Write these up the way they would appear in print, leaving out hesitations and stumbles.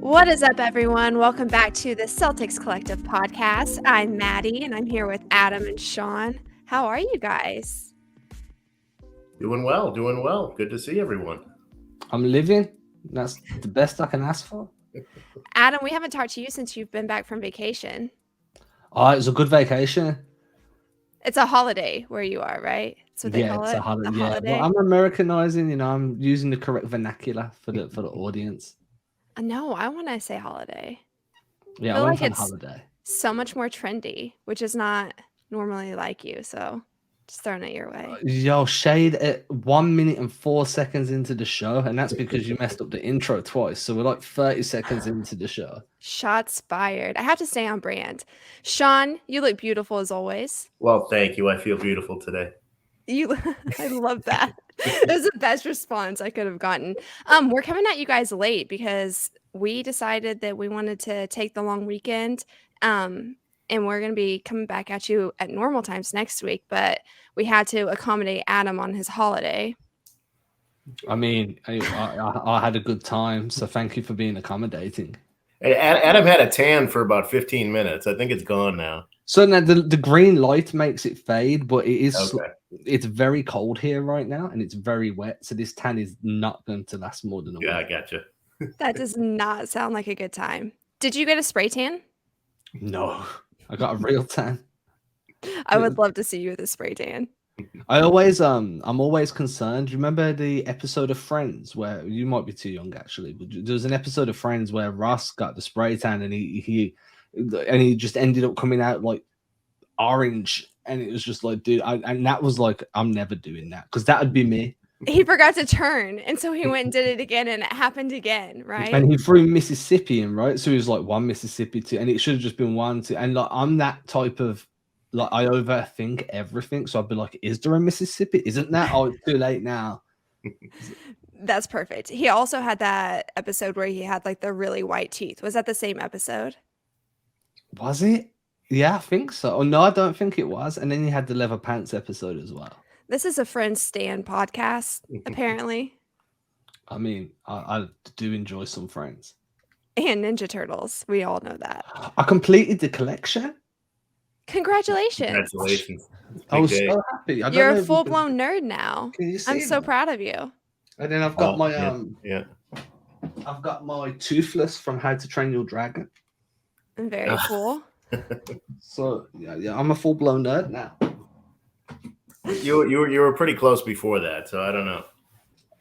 What is up, everyone? Welcome back to the Celtics Collective Podcast. I'm Madi, and I'm here with Adam and Sean. How are you guys? Doing well, doing well. Good to see everyone. I'm living. That's the best I can ask for. Adam, we haven't talked to you since you've been back from vacation. Oh, it was a good vacation. It's a holiday where you are, right? That's what they call it's it. a holiday. Holiday. Well, I'm Americanizing. I'm using the correct vernacular for the audience. No, I want to say holiday. Yeah, I went on holiday. So much more trendy, which is not normally like you. So just throwing it your way. Yo, shade at 1 minute and 4 seconds into the show, and that's because you messed up the intro twice. So we're like 30 seconds into the show. Shots fired. I have to stay on brand. Sean, you look beautiful as always. Well, thank you. I feel beautiful today. I love that. It was the best response I could have gotten. We're coming at you guys late because we decided that we wanted to take the long weekend. And we're going to be coming back at you at normal times next week, but we had to accommodate Adam on his holiday. I mean, I had a good time, so thank you for being accommodating. Adam had a tan for about 15 minutes. I think it's gone now. So now the green light makes it fade, but it is it's very cold here right now, and it's very wet, so this tan is not going to last more than a week. Yeah, I gotcha. That does not sound like a good time. Did you get a spray tan? No. I got a real tan. I would love to see you with a spray tan. I'm always concerned. Remember the episode of Friends where you might be too young actually, but there was an episode of Friends where Ross got the spray tan and he just ended up coming out like orange, and it was just like, dude, and that was like, I'm never doing that because that would be me. He forgot to turn, and so he went and did it again, and it happened again, right? And he threw Mississippi in, right? So he was like 1 Mississippi, 2, and it should have just been 1, 2. And like, I'm that type of, like, I overthink everything. So I'd be like, is there a Mississippi? Isn't that? Oh, it's too late now. That's perfect. He also had that episode where he had like the really white teeth. Was that the same episode? Was it? Yeah, I think so. Oh, no, I don't think it was. And then he had the leather pants episode as well. This is a Friends Stan podcast, apparently. I mean, I do enjoy some Friends. And Ninja Turtles. We all know that. I completed the collection. Congratulations. I was so happy. You're a full-blown nerd now. Can you see I'm so that? proud of you. And then I've got I've got my Toothless from How to Train Your Dragon. Very cool. So yeah, I'm a full-blown nerd now. You were pretty close before that, so I don't know.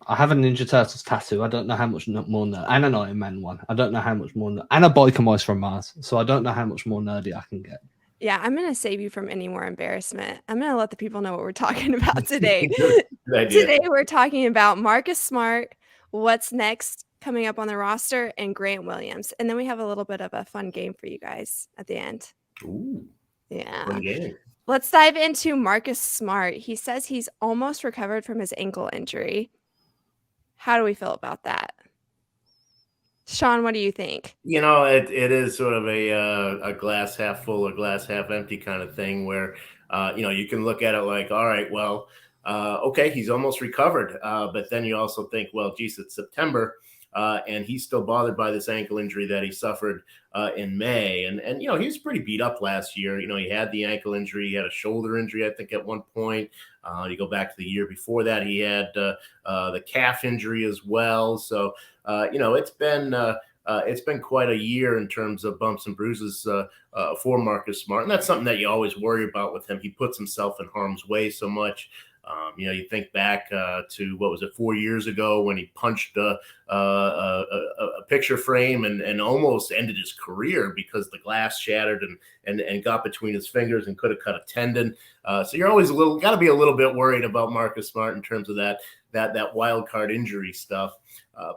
I have a Ninja Turtles tattoo. I don't know how much more nerd, and an Iron Man one. I don't know how much more nerd, and a biker mice from Mars. So I don't know how much more nerdy I can get. Yeah, I'm gonna save you from any more embarrassment. I'm gonna let the people know what we're talking about today. Today we're talking about Marcus Smart, what's next coming up on the roster, and Grant Williams, and then we have a little bit of a fun game for you guys at the end. Ooh, yeah. Fun game. Let's dive into Marcus Smart. He says he's almost recovered from his ankle injury. How do we feel about that? Sean, what do you think? You know, it is sort of a glass half full or glass half empty kind of thing where, you can look at it like, all right, well, okay, he's almost recovered. But then you also think, well, geez, it's September. And he's still bothered by this ankle injury that he suffered in May. And he was pretty beat up last year. He had the ankle injury. He had a shoulder injury, I think, at one point. You go back to the year before that, he had the calf injury as well. So, it's been quite a year in terms of bumps and bruises for Marcus Smart. And that's something that you always worry about with him. He puts himself in harm's way so much. You think back to, 4 years ago when he punched a picture frame and almost ended his career because the glass shattered and got between his fingers and could have cut a tendon. So you're always got to be a little bit worried about Marcus Smart in terms of that wild card injury stuff.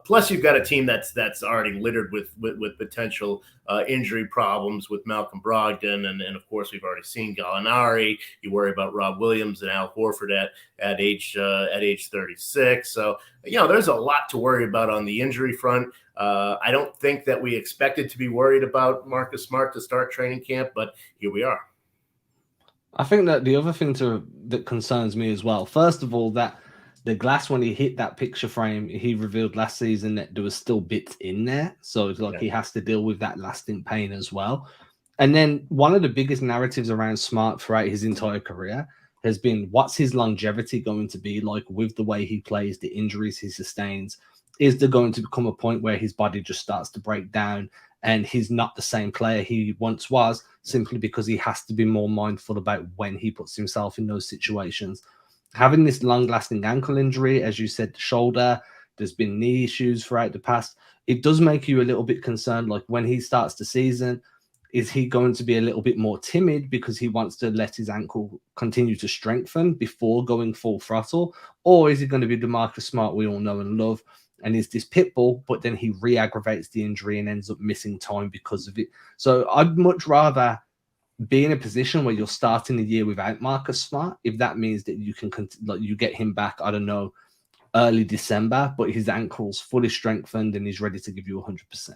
Plus, you've got a team that's already littered with potential injury problems with Malcolm Brogdon, and of course we've already seen Gallinari. You worry about Rob Williams and Al Horford at age 36. So there's a lot to worry about on the injury front. I don't think that we expected to be worried about Marcus Smart to start training camp, but here we are. I think that the other thing that concerns me as well, first of all, that the glass, when he hit that picture frame, he revealed last season that there was still bits in there. So it's like he has to deal with that lasting pain as well. And then one of the biggest narratives around Smart throughout his entire career has been, what's his longevity going to be like with the way he plays, the injuries he sustains? Is there going to become a point where his body just starts to break down and he's not the same player he once was, simply because he has to be more mindful about when he puts himself in those situations? Having this long-lasting ankle injury, as you said, the shoulder, there's been knee issues throughout the past. It does make you a little bit concerned. Like, when he starts the season, is he going to be a little bit more timid because he wants to let his ankle continue to strengthen before going full throttle? Or is he going to be the Marcus Smart we all know and love, and is this pit bull, but then he re-aggravates the injury and ends up missing time because of it? So I'd much rather be in a position where you're starting the year without Marcus Smart, if that means that you can you get him back, I don't know, early December, but his ankle's fully strengthened and he's ready to give you 100%.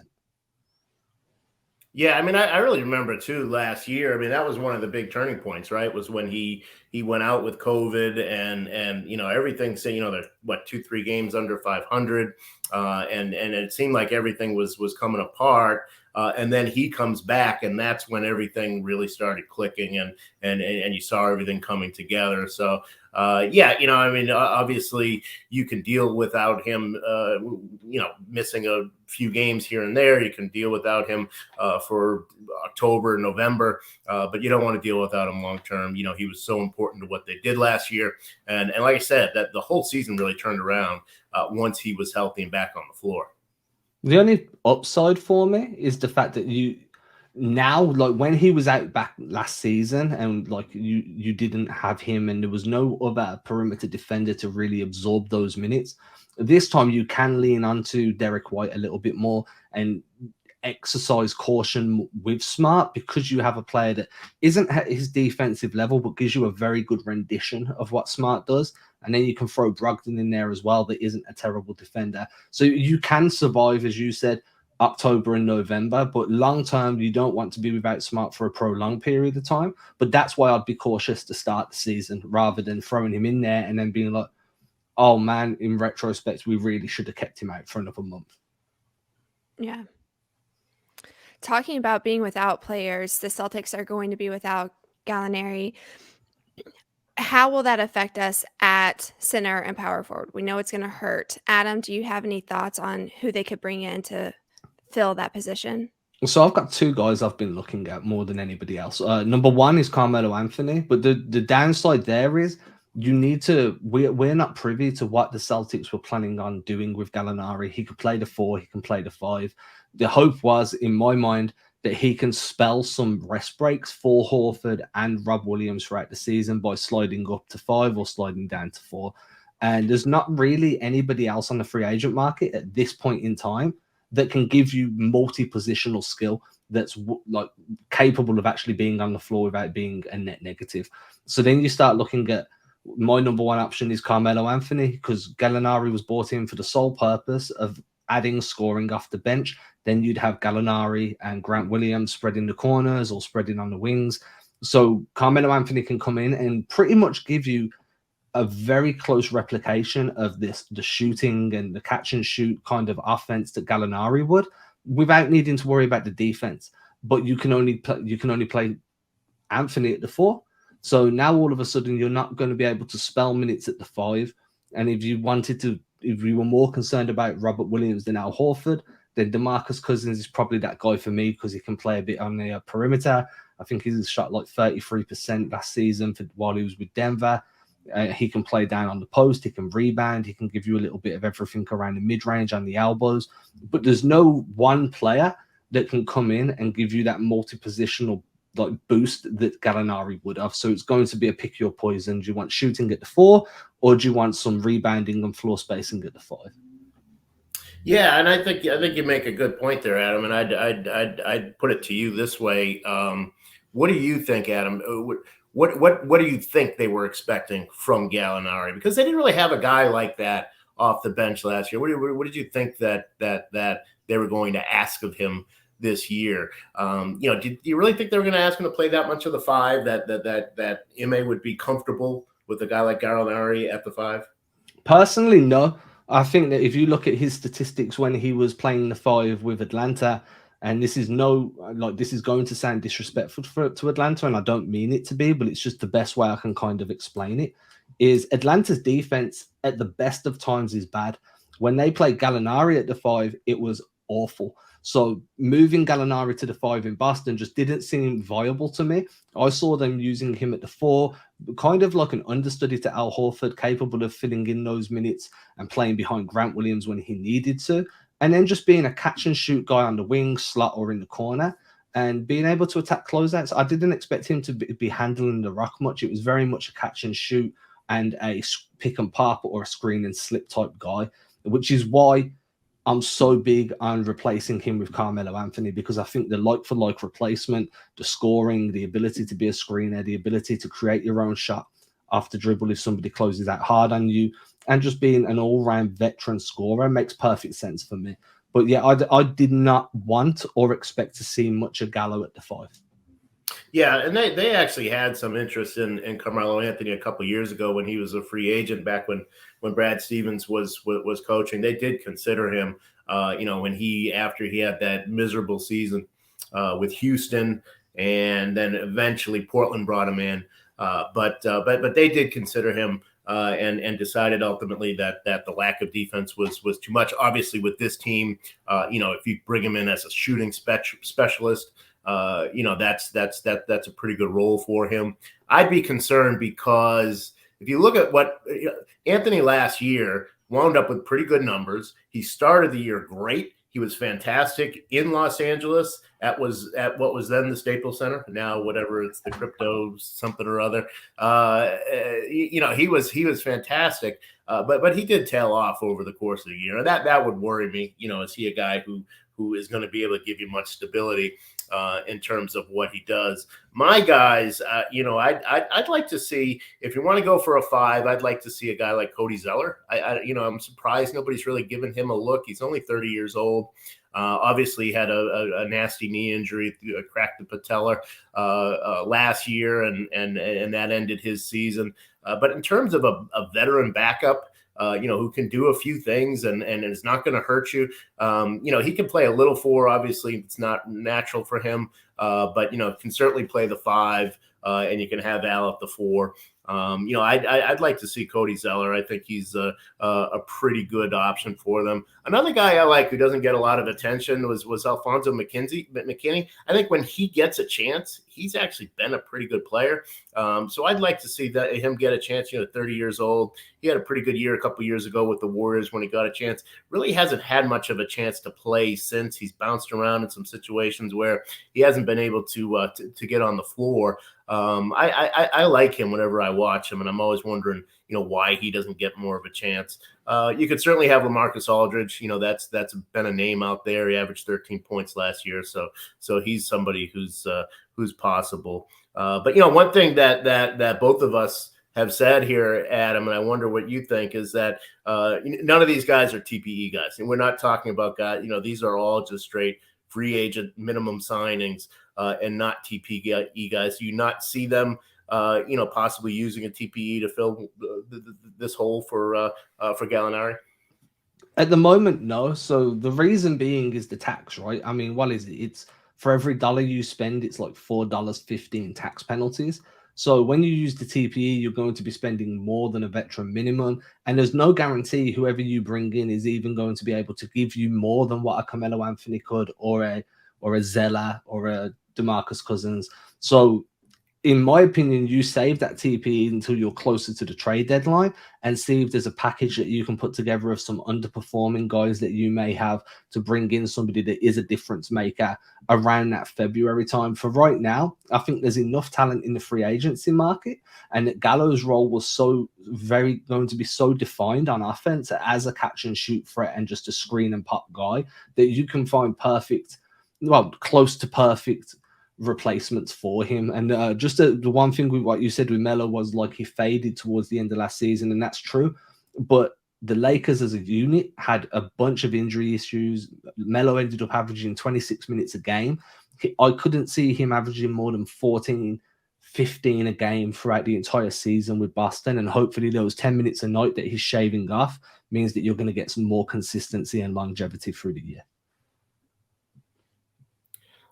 Yeah, I mean, I really remember too last year. I mean, that was one of the big turning points, right? Was when he went out with COVID and you know, everything. Saying, you know, there's what 2-3 games under 500, and it seemed like everything was coming apart. And then he comes back, and that's when everything really started clicking, and you saw everything coming together. So yeah, you know, I mean, obviously you can deal without him, you know, missing a few games here and there. You can deal without him for October, November, but you don't want to deal without him long term. You know, he was so important to what they did last year, and like I said, that the whole season really turned around once he was healthy and back on the floor. The only upside for me is the fact that you now, like when he was out back last season, and like you didn't have him, and there was no other perimeter defender to really absorb those minutes. This time you can lean onto Derek White a little bit more and exercise caution with Smart, because you have a player that isn't at his defensive level but gives you a very good rendition of what Smart does. And then you can throw Brogdon in there as well, that isn't a terrible defender. So you can survive, as you said, October and November, but long term, you don't want to be without Smart for a prolonged period of time. But that's why I'd be cautious to start the season rather than throwing him in there and then being like, oh man, in retrospect, we really should have kept him out for another month. Yeah. Talking about being without players, the Celtics are going to be without Gallinari. How will that affect us at center and power forward? We know it's going to hurt. Adam, do you have any thoughts on who they could bring in to fill that position? So I've got two guys I've been looking at more than anybody else. Number one is Carmelo Anthony, but the downside there is you need to. We're not privy to what the Celtics were planning on doing with Gallinari. He could play the 4, he can play the 5. The hope was, in my mind, that he can spell some rest breaks for Horford and Rob Williams throughout the season by sliding up to 5 or sliding down to 4. And there's not really anybody else on the free agent market at this point in time that can give you multi-positional skill that's like capable of actually being on the floor without being a net negative. So then you start looking at, my number one option is Carmelo Anthony, because Gallinari was brought in for the sole purpose of adding scoring off the bench. Then you'd have Gallinari and Grant Williams spreading the corners or spreading on the wings. So Carmelo Anthony can come in and pretty much give you a very close replication of the shooting and the catch and shoot kind of offense that Gallinari would, without needing to worry about the defense. But you can only play Anthony at the 4. So now all of a sudden you're not going to be able to spell minutes at the 5. And if you were more concerned about Robert Williams than Al Horford, then DeMarcus Cousins is probably that guy for me, because he can play a bit on the perimeter. I think he's shot like 33% last season while he was with Denver. He can play down on the post, he can rebound, he can give you a little bit of everything around the mid-range and the elbows. But there's no one player that can come in and give you that multi-positional like boost that Gallinari would have. So it's going to be a pick your poison. Do you want shooting at the 4, or do you want some rebounding and floor spacing at the 5? Yeah, and I think you make a good point there, Adam. And I'd put it to you this way: what do you think, Adam? What do you think they were expecting from Gallinari? Because they didn't really have a guy like that off the bench last year. What did you think that they were going to ask of him this year? You know, do you really think they were going to ask him to play that much of the 5? That Ime would be comfortable with a guy like Gallinari at the 5? Personally, no. I think that if you look at his statistics when he was playing the 5 with Atlanta, and this is this is going to sound disrespectful to Atlanta, and I don't mean it to be, but it's just the best way I can kind of explain it, is Atlanta's defense at the best of times is bad. When they played Gallinari at the 5, it was awful. So moving Gallinari to the 5 in Boston just didn't seem viable to me. I saw them using him at the 4, kind of like an understudy to Al Horford, capable of filling in those minutes and playing behind Grant Williams when he needed to, and then just being a catch and shoot guy on the wing, slot, or in the corner, and being able to attack closeouts. I didn't expect him to be handling the rock much. It was very much a catch and shoot and a pick and pop or a screen and slip type guy, which is why I'm so big on replacing him with Carmelo Anthony, because I think the like-for-like replacement, the scoring, the ability to be a screener, the ability to create your own shot off the dribble if somebody closes out hard on you, and just being an all-round veteran scorer makes perfect sense for me. But yeah, I did not want or expect to see much of Gallo at the 5. Yeah, and they actually had some interest in Carmelo Anthony a couple years ago when he was a free agent, back when Brad Stevens was coaching. They did consider him, when after he had that miserable season with Houston, and then eventually Portland brought him in. But they did consider him and decided ultimately that the lack of defense was too much. Obviously, with this team, if you bring him in as a shooting specialist, that's a pretty good role for him. I'd be concerned because if you look at what Anthony last year wound up with pretty good numbers. He started the year great. He was fantastic in Los Angeles at what was then the Staples Center. Now, whatever, it's the crypto something or other. He was fantastic. But he did tail off over the course of the year. And that would worry me. Is he a guy who is going to be able to give you much stability in terms of what he does? My guys, I'd like to see, if you want to go for a 5, I'd like to see a guy like Cody Zeller. I'm surprised nobody's really given him a look. He's only 30 years old. Obviously had a nasty knee injury, cracked the patella last year, and that ended his season. But in terms of a veteran backup, who can do a few things and is not going to hurt you. He can play a little 4. Obviously, it's not natural for him, but can certainly play the 5, and you can have Al at the 4. I'd like to see Cody Zeller. I think he's a pretty good option for them. Another guy I like who doesn't get a lot of attention was Alfonso McKinney. I think when he gets a chance, he's actually been a pretty good player. So I'd like to see him get a chance. 30 years old. He had a pretty good year a couple years ago with the Warriors when he got a chance. Really hasn't had much of a chance to play since. He's bounced around in some situations where he hasn't been able to get on the floor. I like him whenever I watch him, and I'm always wondering, why he doesn't get more of a chance. You could certainly have LaMarcus Aldridge. That's been a name out there. He averaged 13 points last year, so he's somebody who's possible. But one thing that both of us have said here, Adam, and I wonder what you think, is that none of these guys are TPE guys, and we're not talking about guys. These are all just straight free agent minimum signings. And not TPE guys. Do you not see them, possibly using a TPE to fill this hole for Gallinari? At the moment, no. So the reason being is the tax, right? I mean, what is it? It's for every dollar you spend, it's like $4.50 in tax penalties. So when you use the TPE, you're going to be spending more than a veteran minimum, and there's no guarantee whoever you bring in is even going to be able to give you more than what a Carmelo Anthony could, or a Zeller, or a DeMarcus Cousins. So in my opinion, you save that TPE until you're closer to the trade deadline and see if there's a package that you can put together of some underperforming guys that you may have to bring in somebody that is a difference maker around that February time. For right now, I think there's enough talent in the free agency market, and that Gallo's role was going to be so defined on offense as a catch and shoot threat and just a screen and pop guy that you can find close to perfect replacements for him. And just the one thing with what you said with Melo was like he faded towards the end of last season, and that's true. But the Lakers as a unit had a bunch of injury issues. Melo ended up averaging 26 minutes a game. I couldn't see him averaging more than 14, 15 a game throughout the entire season with Boston, and hopefully those 10 minutes a night that he's shaving off means that you're going to get some more consistency and longevity through the year.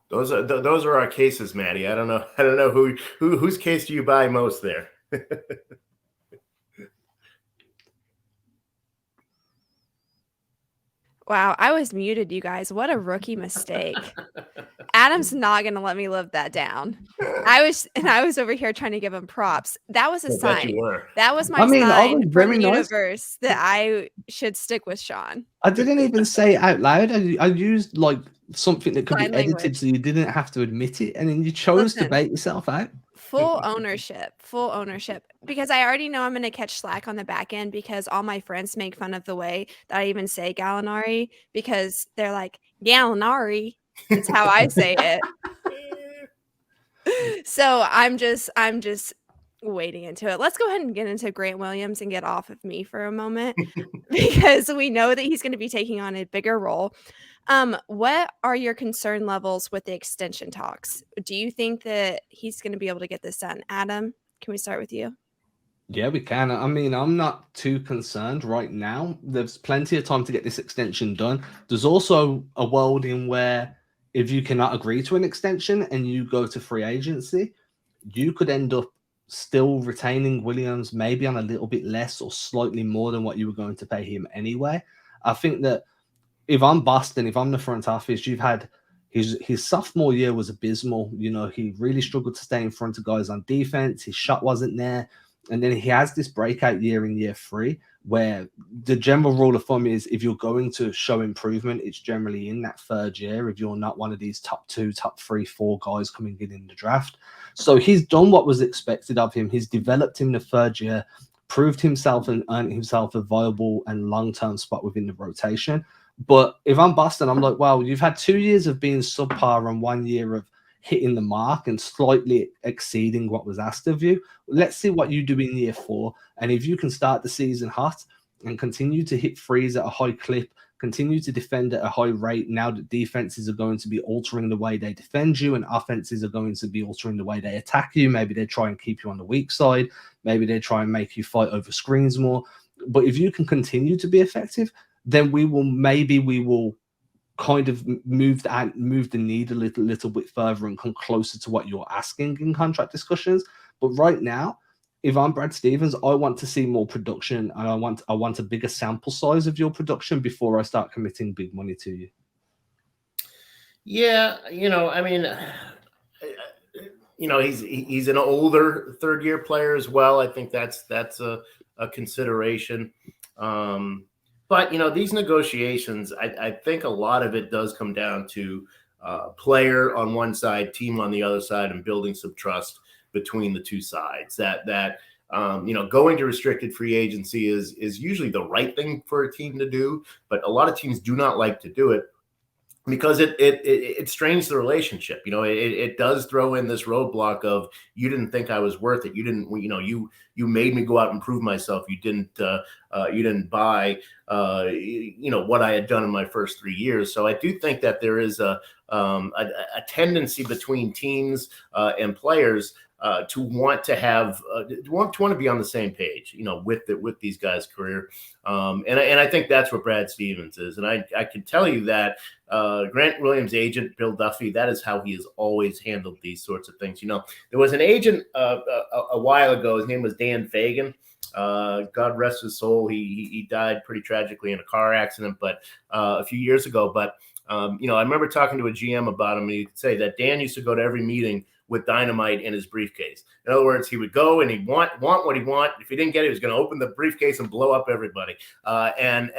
Those are our cases, Maddie. I don't know whose case do you buy most there? Wow, I was muted, you guys. What a rookie mistake. Adam's not going to let me live that down. I was over here trying to give him props. That was a sign. That was my sign from the universe that I should stick with Sean. I didn't even say it out loud. I used like something that could be edited so you didn't have to admit it, and then you chose to bait yourself out. Full ownership, because I already know I'm going to catch slack on the back end because all my friends make fun of the way that I even say Gallinari, because they're like, Gallinari. It's how I say it. So I'm just wading into it. Let's go ahead and get into Grant Williams and get off of me for a moment because we know that he's going to be taking on a bigger role. What are your concern levels with the extension talks? Do you think that he's going to be able to get this done? Adam, can we start with you? Yeah, we can. I mean, I'm not too concerned right now. There's plenty of time to get this extension done. There's also a world in where if you cannot agree to an extension and you go to free agency, you could end up still retaining Williams maybe on a little bit less or slightly more than what you were going to pay him anyway. I think that if I'm Boston, if I'm the front office, you've had his sophomore year was abysmal. You know, he really struggled to stay in front of guys on defense. His shot wasn't there. And then he has this breakout year in year 3 where the general rule of thumb is if you're going to show improvement, it's generally in that third year if you're not one of these top 2, top 3, 4 guys coming in the draft. So he's done what was expected of him. He's developed in the third year, proved himself and earned himself a viable and long-term spot within the rotation. But if I'm Boston, I'm like, well, you've had 2 years of being subpar and 1 year of hitting the mark and slightly exceeding what was asked of you. Let's see what you do in year 4. And if you can start the season hot and continue to hit threes at a high clip, continue to defend at a high rate, now that defenses are going to be altering the way they defend you and offenses are going to be altering the way they attack you. Maybe they try and keep you on the weak side. Maybe they try and make you fight over screens more. But if you can continue to be effective, then we will kind of move the need a little bit further and come closer to what you're asking in contract discussions. But right now, if I'm Brad Stevens, I want to see more production and I want a bigger sample size of your production before I start committing big money to you. Yeah, I mean, he's an older third-year player as well. I think that's a consideration. But, these negotiations, I think a lot of it does come down to player on one side, team on the other side, and building some trust between the two sides. That going to restricted free agency is usually the right thing for a team to do, but a lot of teams do not like to do it because it strains the relationship. It does throw in this roadblock of you didn't think I was worth it. You didn't, you made me go out and prove myself. You didn't buy, what I had done in my first 3 years. So I do think that there is a tendency between teams and players to want to have want to be on the same page, with these guys' career, and I think that's what Brad Stevens is, and I can tell you that Grant Williams' agent Bill Duffy, that is how he has always handled these sorts of things. There was an agent a while ago. His name was Dan Fagan. God rest his soul. He died pretty tragically in a car accident, but a few years ago. But I remember talking to a GM about him, and he could say that Dan used to go to every meeting with dynamite in his briefcase. In other words, he would go and he'd want what he want. If he didn't get it, he was going to open the briefcase and blow up everybody. And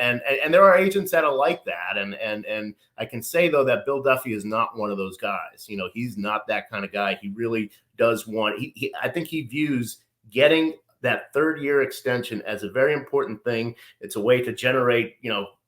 there are agents that are like that. And I can say, though, that Bill Duffy is not one of those guys. He's not that kind of guy. He really does want – I think he views getting that third-year extension as a very important thing. It's a way to generate,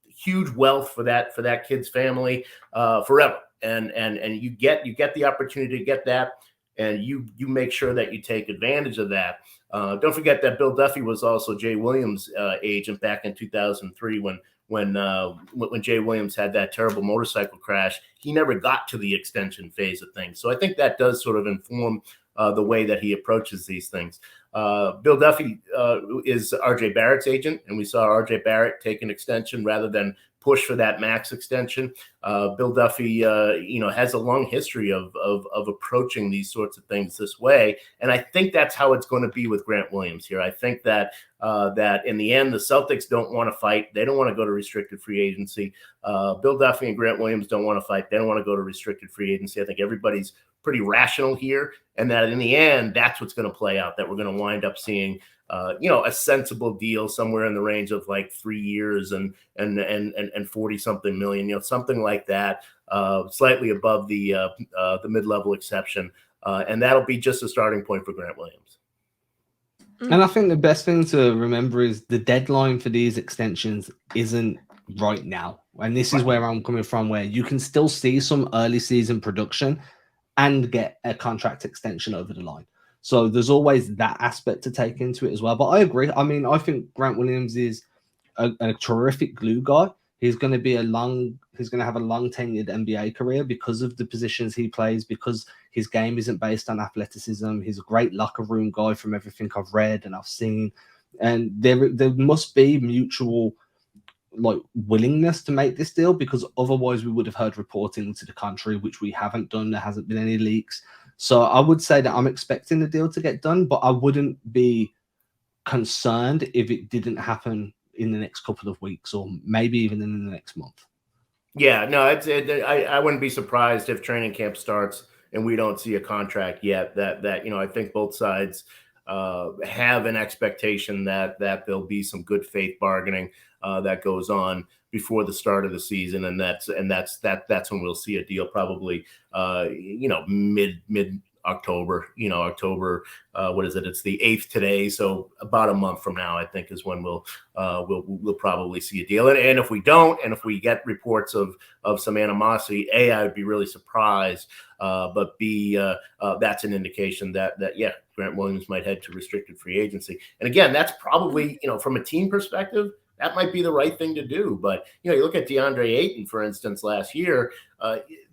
huge wealth for that kid's family forever. And you get the opportunity to get that. And you make sure that you take advantage of that. Don't forget that Bill Duffy was also Jay Williams' agent back in 2003 when Jay Williams had that terrible motorcycle crash. He never got to the extension phase of things. So I think that does sort of inform the way that he approaches these things. Bill Duffy is R.J. Barrett's agent, and we saw R.J. Barrett take an extension rather than push for that max extension. Bill Duffy, has a long history of approaching these sorts of things this way, and I think that's how it's going to be with Grant Williams here. I think that in the end, the Celtics don't want to fight. They don't want to go to restricted free agency. Bill Duffy and Grant Williams don't want to fight. They don't want to go to restricted free agency. I think everybody's pretty rational here, and that in the end, that's what's going to play out, that we're going to wind up seeing a sensible deal somewhere in the range of like 3 years and 40 something million, something like that, slightly above the mid-level exception. And that'll be just a starting point for Grant Williams. And I think the best thing to remember is the deadline for these extensions isn't right now. And this is where I'm coming from, where you can still see some early season production and get a contract extension over the line. So there's always that aspect to take into it as well. But I agree. I mean, I think Grant Williams is a terrific glue guy. He's going to have a long tenured NBA career because of the positions he plays, because his game isn't based on athleticism. He's a great locker room guy from everything I've read and I've seen. And there must be mutual willingness to make this deal, because otherwise we would have heard reporting to the contrary, which we haven't done. There hasn't been any leaks. So I would say that I'm expecting the deal to get done, but I wouldn't be concerned if it didn't happen in the next couple of weeks, or maybe even in the next month. Yeah, no, I wouldn't be surprised if training camp starts and we don't see a contract yet. That I think both sides have an expectation that there'll be some good faith bargaining that goes on before the start of the season, and that's when we'll see a deal, probably mid October. October. What is it? It's the 8th today, so about a month from now, I think, is when we'll probably see a deal. And if we don't, and if we get reports of some animosity, A, I would be really surprised. But B, that's an indication that Grant Williams might head to restricted free agency. And again, that's probably, from a team perspective, that might be the right thing to do. But, you look at DeAndre Ayton, for instance, last year,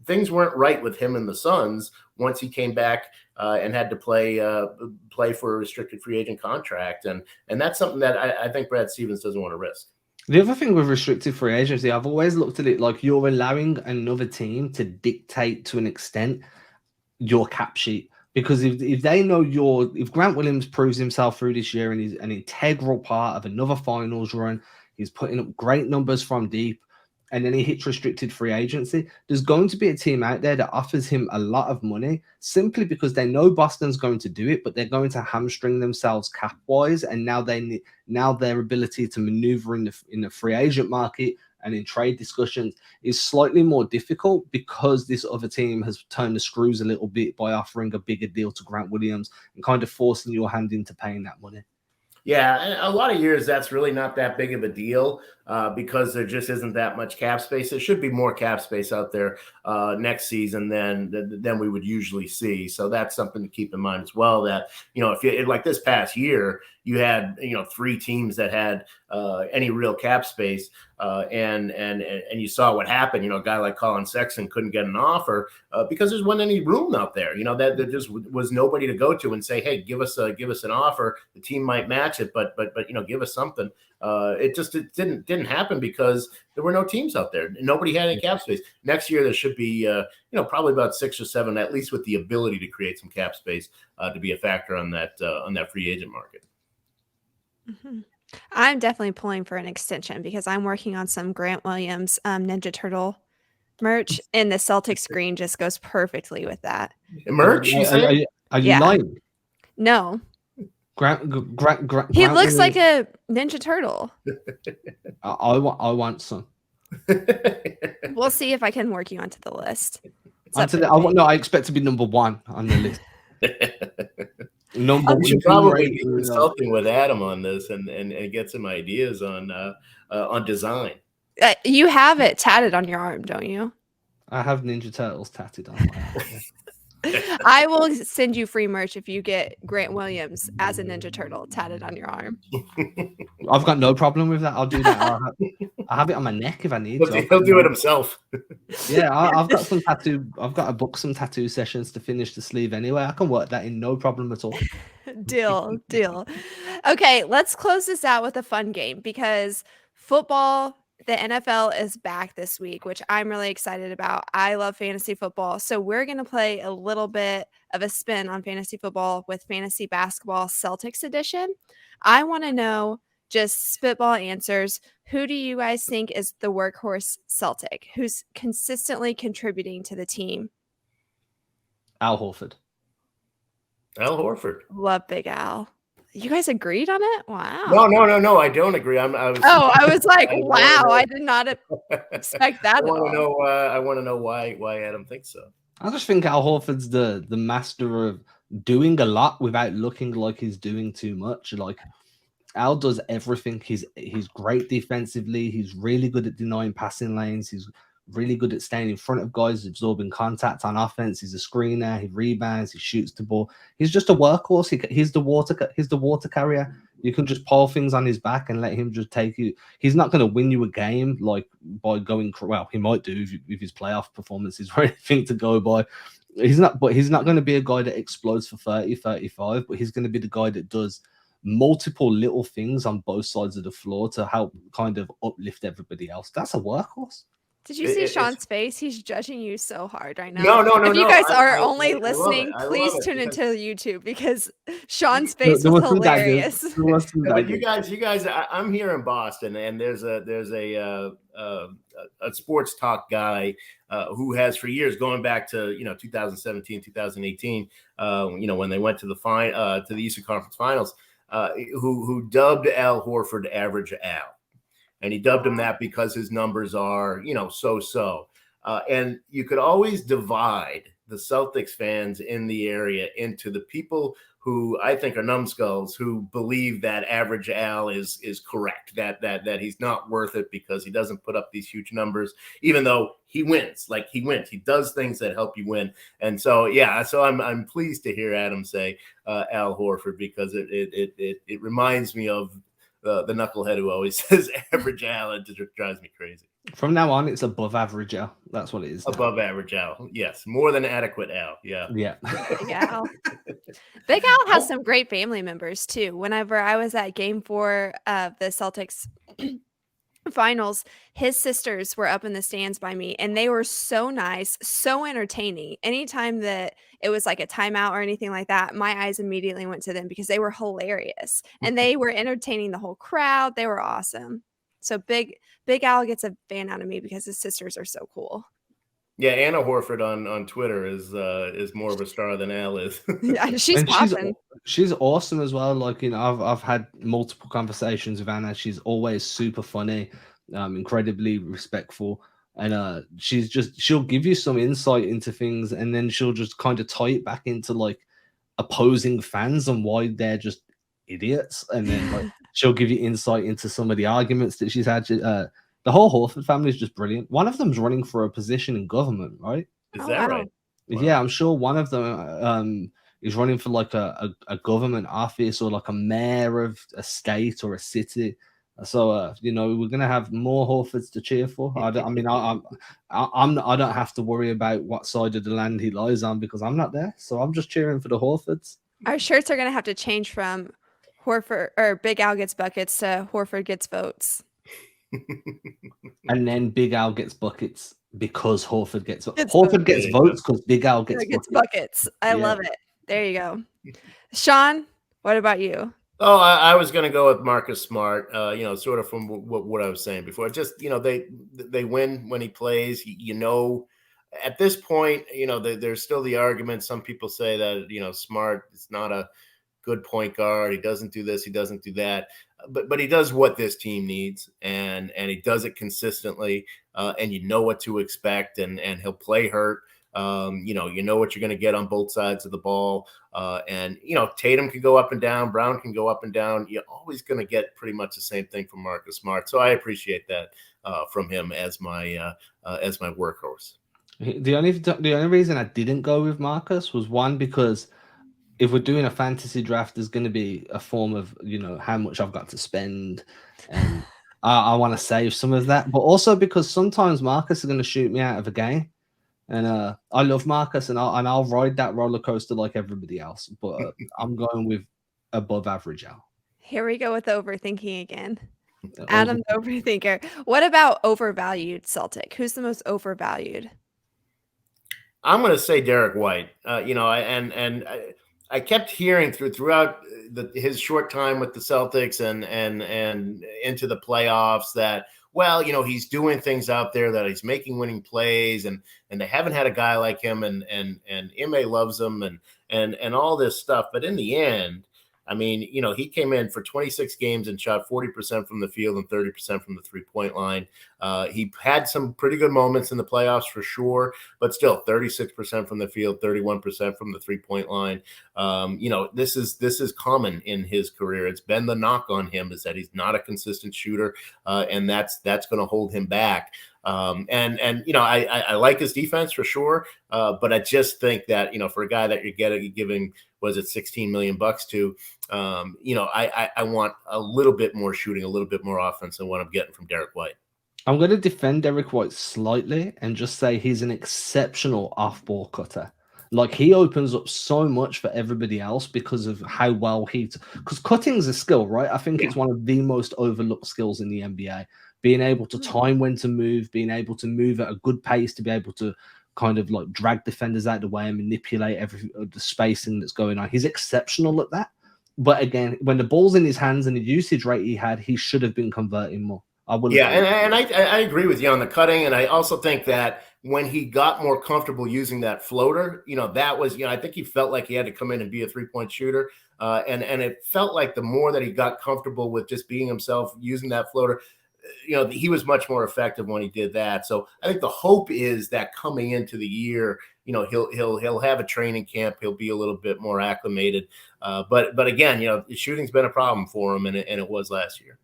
things weren't right with him and the Suns once he came back and had to play for a restricted free agent contract. And that's something that I think Brad Stevens doesn't want to risk. The other thing with restricted free agency, I've always looked at it like you're allowing another team to dictate to an extent your cap sheet. Because if they know if Grant Williams proves himself through this year and he's an integral part of another finals run, he's putting up great numbers from deep, and then he hits restricted free agency, there's going to be a team out there that offers him a lot of money simply because they know Boston's going to do it, but they're going to hamstring themselves cap-wise, and now their ability to maneuver in the free agent market and in trade discussions is slightly more difficult because this other team has turned the screws a little bit by offering a bigger deal to Grant Williams and kind of forcing your hand into paying that money. Yeah, and a lot of years that's really not that big of a deal because there just isn't that much cap space. There should be more cap space out there next season than we would usually see. So that's something to keep in mind as well. That if you like this past year, you had 3 teams that had any real cap space, and you saw what happened. A guy like Colin Sexton couldn't get an offer because there wasn't any room out there. That there just was nobody to go to and say, hey, give us an offer. The team might match it, but give us something. It didn't happen because there were no teams out there. Nobody had any cap space. Next year there should be probably about 6 or 7, at least with the ability to create some cap space to be a factor on that free agent market. Mm-hmm. I'm definitely pulling for an extension because I'm working on some Grant Williams Ninja Turtle merch, and the Celtics green just goes perfectly with that. Merch? Are you lying? No. Grant he looks like a Ninja Turtle. I want some. We'll see if I can work you onto the list. I expect to be number 1 on the list. We should probably be consulting with Adam on this and get some ideas on design. You have it tatted on your arm, don't you? I have Ninja Turtles tatted on my arm. I will send you free merch if you get Grant Williams as a Ninja Turtle tatted on your arm. I've got no problem with that. I'll do that. I have it on my neck if I need to. He'll do it himself. Yeah, I've got some tattoo. I've got to book some tattoo sessions to finish the sleeve anyway. I can work that in, no problem at all. Deal. Okay, let's close this out with a fun game because football, the NFL is back this week, which I'm really excited about. I love fantasy football. So we're going to play a little bit of a spin on fantasy football with fantasy basketball Celtics edition. I want to know, just spitball answers, who do you guys think is the workhorse Celtic? Who's consistently contributing to the team? Al Horford. Al Horford. Love Big Al. You guys agreed on it? Wow. No. I don't agree. I was like, wow. I did not expect that. I want to know why Adam thinks so. I just think Al Horford's the master of doing a lot without looking like he's doing too much. Like Al does everything. He's great defensively. He's really good at denying passing lanes. He's really good at staying in front of guys, absorbing contact on offense. He's a screener. He rebounds. He shoots the ball. He's just a workhorse. He's the water carrier. You can just pile things on his back and let him just take you. He's not going to win you a game like by going. Well, he might do if his playoff performances or anything to go by. He's not going to be a guy that explodes for 30, 35, but he's going to be the guy that does multiple little things on both sides of the floor to help kind of uplift everybody else. That's a workhorse. Did you see Sean's face? He's judging you so hard right now. No. If you guys are only listening, please tune into YouTube because Sean's face was hilarious. But you guys, I'm here in Boston, and there's a sports talk guy who has for years, going back to 2017, 2018, when they went to the Eastern Conference Finals, who dubbed Al Horford Average Al. And he dubbed him that because his numbers are, so-so. And you could always divide the Celtics fans in the area into the people who I think are numbskulls who believe that Average Al is correct, that he's not worth it because he doesn't put up these huge numbers, even though he wins. Like he wins. He does things that help you win. And so, I'm pleased to hear Adam say Al Horford because it reminds me of the knucklehead who always says Average Al. It just drives me crazy. From now on, it's above average Al. That's what it is. Above average Al. Yes. More than adequate Al. Yeah. Big Al. Big Al has some great family members too. Whenever I was at Game 4 of the Celtics finals, his sisters were up in the stands by me and they were so nice, so entertaining. Anytime that it was like a timeout or anything like that, my eyes immediately went to them because they were hilarious and they were entertaining the whole crowd. They were awesome. So Big Al gets a fan out of me because his sisters are so cool. Yeah, Anna Horford on Twitter is more of a star than Al is. Yeah, she's popping. She's awesome as well. Like I've had multiple conversations with Anna. She's always super funny, incredibly respectful, and she'll give you some insight into things, and then she'll just kind of tie it back into like opposing fans and why they're just idiots, and then like she'll give you insight into some of the arguments that she's had. The whole Horford family is just brilliant. One of them's running for a position in government, right? Is that right? Wow. Yeah, I'm sure one of them is running for like a government office or like a mayor of a state or a city. So we're gonna have more Horfords to cheer for. I don't have to worry about what side of the land he lies on because I'm not there. So I'm just cheering for the Horfords. Our shirts are gonna have to change from Horford or Big Al gets buckets to Horford gets votes. And then Big Al gets buckets because Horford gets votes. Horford gets votes because Big Al gets buckets. I love it. There you go. Sean, what about you? Oh, I was going to go with Marcus Smart, sort of from what I was saying before. Just, they win when he plays. At this point, there's still the argument. Some people say that, Smart is not a good point guard. He doesn't do this. He doesn't do that. But he does what this team needs, and he does it consistently, and you know what to expect, and he'll play hurt. You know what you're going to get on both sides of the ball, and Tatum can go up and down, Brown can go up and down. You're always going to get pretty much the same thing from Marcus Smart. So I appreciate that from him as my workhorse. The only reason I didn't go with Marcus was one because if we're doing a fantasy draft, there's going to be a form of, how much I've got to spend. And I want to save some of that, but also because sometimes Marcus is going to shoot me out of a game. And I love Marcus, and I'll ride that roller coaster like everybody else. But I'm going with above average Al. Here we go with overthinking again. Adam, the overthinker. What about overvalued Celtic? Who's the most overvalued? I'm going to say Derek White. I kept hearing throughout his short time with the Celtics and into the playoffs that, well, he's doing things out there, that he's making winning plays, and they haven't had a guy like him, and Ime loves him, and all this stuff. But in the end, I mean, he came in for 26 games and shot 40% from the field and 30% from the 3-point line. He had some pretty good moments in the playoffs for sure, but still 36% from the field, 31% from the 3-point line. This is common in his career. It's been the knock on him, is that he's not a consistent shooter, and that's going to hold him back. I like his defense for sure, but I just think that for a guy that you're giving, was it $16 million to, I want a little bit more shooting, a little bit more offense than what I'm getting from Derek White. I'm going to defend Derek White slightly and just say he's an exceptional off-ball cutter. Like, he opens up so much for everybody else because of how well because cutting is a skill, right? I think it's one of the most overlooked skills in the NBA. Being able to time when to move, being able to move at a good pace, to be able to kind of like drag defenders out of the way and manipulate the spacing that's going on. He's exceptional at that. But again, when the ball's in his hands and the usage rate he had, he should have been converting more. I agree with you on the cutting, and I also think that when he got more comfortable using that floater, that was, I think he felt like he had to come in and be a 3-point shooter, and it felt like the more that he got comfortable with just being himself, using that floater, he was much more effective when he did that. So I think the hope is that coming into the year, he'll have a training camp, he'll be a little bit more acclimated, but again, shooting's been a problem for him, and it was last year.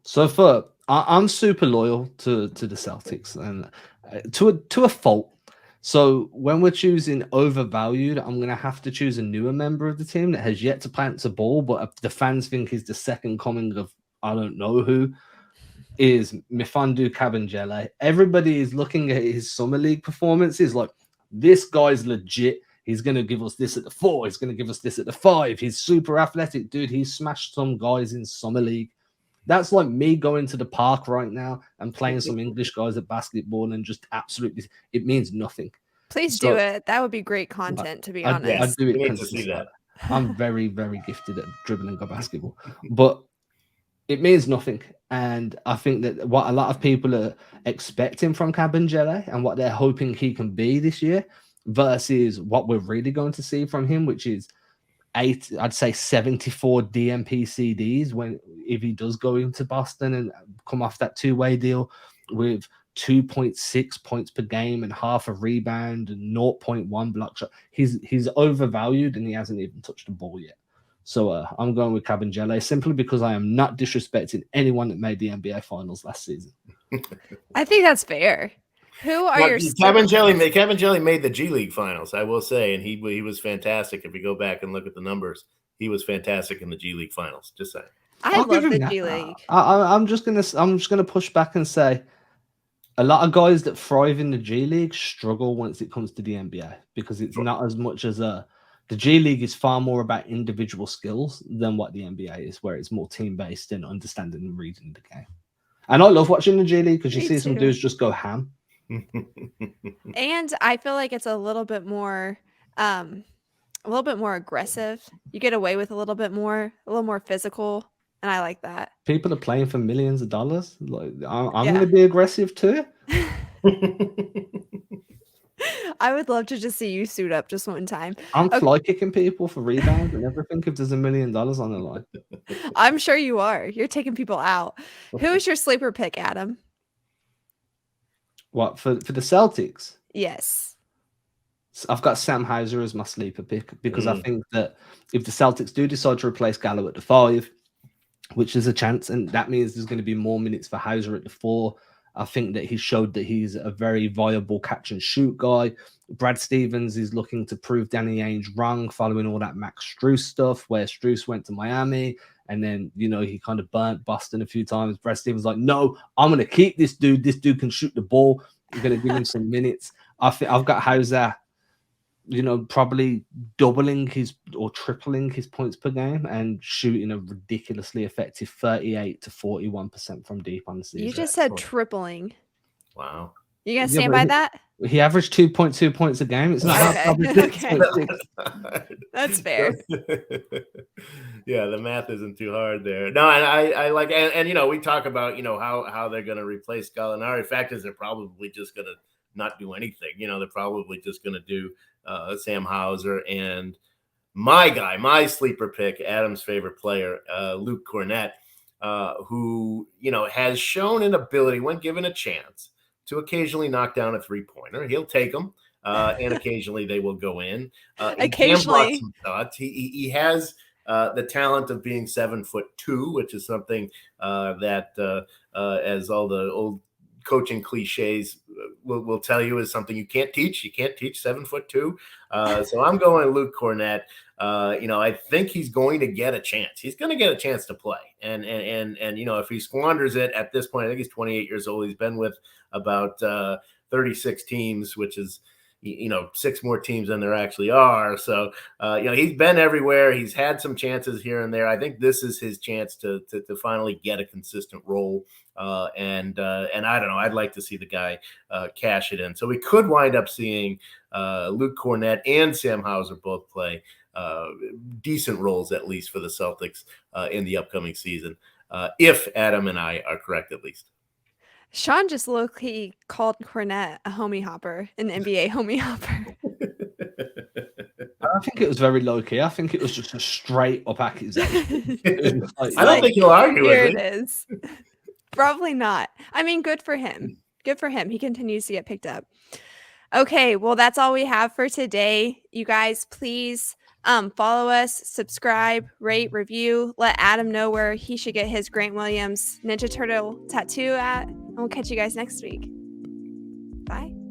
So I'm super loyal to the Celtics, and to a fault. So when we're choosing overvalued, I'm going to have to choose a newer member of the team that has yet to plant a ball, but the fans think is the second coming of I don't know who, is Mfiondu Kabengele. Everybody is looking at his summer league performances like, this guy's legit. He's going to give us this at the 4. He's going to give us this at the 5. He's super athletic, dude. He smashed some guys in summer league. That's like me going to the park right now and playing some English guys at basketball and just absolutely, it means nothing. Please do it. That would be great content, to be honest. I do it consistently. I'm very, very gifted at dribbling a basketball, but it means nothing. And I think that what a lot of people are expecting from Kabengele and what they're hoping he can be this year versus what we're really going to see from him, which is 74 DMP CDs if he does go into Boston and come off that 2-way deal with 2.6 points per game and half a rebound and 0.1 block shot. He's overvalued and he hasn't even touched the ball yet. So I'm going with Kabengele simply because I am not disrespecting anyone that made the NBA Finals last season. I think that's fair. Who are your Kabengele made the G League Finals, I will say, and he was fantastic. If you go back and look at the numbers, he was fantastic in the G League Finals. Just saying. I love the G League. I'm just gonna push back and say a lot of guys that thrive in the G League struggle once it comes to the NBA because it's not as much as the G League is far more about individual skills than what the NBA is, where it's more team-based and understanding and reading the game. And I love watching the G League because you see some dudes just go ham. And I feel like it's a little bit more aggressive. You get away with a little more physical, and I like that. People are playing for millions of dollars. Like I'm going to be aggressive too. I would love to just see you suit up just one time. I'm fly kicking people for rebound and everything if there's $1 million on the line. I'm sure you are. You're taking people out. Who is your sleeper pick, Adam? What, for the Celtics? Yes. I've got Sam Hauser as my sleeper pick because I think that if the Celtics do decide to replace Gallo at the 5, which is a chance, and that means there's going to be more minutes for Hauser at the 4. I think that he showed that he's a very viable catch and shoot guy. Brad Stevens is looking to prove Danny Ainge wrong following all that Max Strus stuff, where Strus went to Miami And then, he kind of burnt Boston a few times. Brad Stevens like, no, I'm going to keep this dude. This dude can shoot the ball. I'm going to give him some minutes. I think I've got Hauser, probably doubling or tripling his points per game and shooting a ridiculously effective 38 to 41% from deep on the season. You just said tripling. Wow. You going to stand by that? He averaged 2.2 points a game. It's not okay. That's fair. Yeah, the math isn't too hard there. No, and I like, and we talk about how they're going to replace Gallinari. Fact is, they're probably just going to not do anything. They're probably just going to do Sam Hauser and my guy, my sleeper pick, Adam's favorite player, Luke Kornet, who has shown an ability when given a chance to occasionally knock down a three-pointer. He'll take them, and occasionally they will go in. Occasionally. He has the talent of being 7'2", which is something that, as all the old coaching cliches will tell you, is something you can't teach. You can't teach 7'2". So I'm going Luke Kornet. I think he's going to get a chance. He's going to get a chance to play. And if he squanders it at this point, I think he's 28 years old. He's been with about 36 teams, which is, 6 more teams than there actually are. So, he's been everywhere. He's had some chances here and there. I think this is his chance to finally get a consistent role. And I don't know, I'd like to see the guy cash it in. So we could wind up seeing Luke Kornet and Sam Hauser both play decent roles, at least for the Celtics in the upcoming season, if Adam and I are correct, at least. Sean just low-key called Kornet a homie hopper, an NBA homie hopper. I think it was very low-key. I think it was just a straight-up accusation. I don't think he'll argue with it. Here it is. Probably not. I mean, good for him. Good for him. He continues to get picked up. Okay, well, that's all we have for today. You guys, please follow us, subscribe, rate, review. Let Adam know where he should get his Grant Williams Ninja Turtle tattoo at. And we'll catch you guys next week. Bye.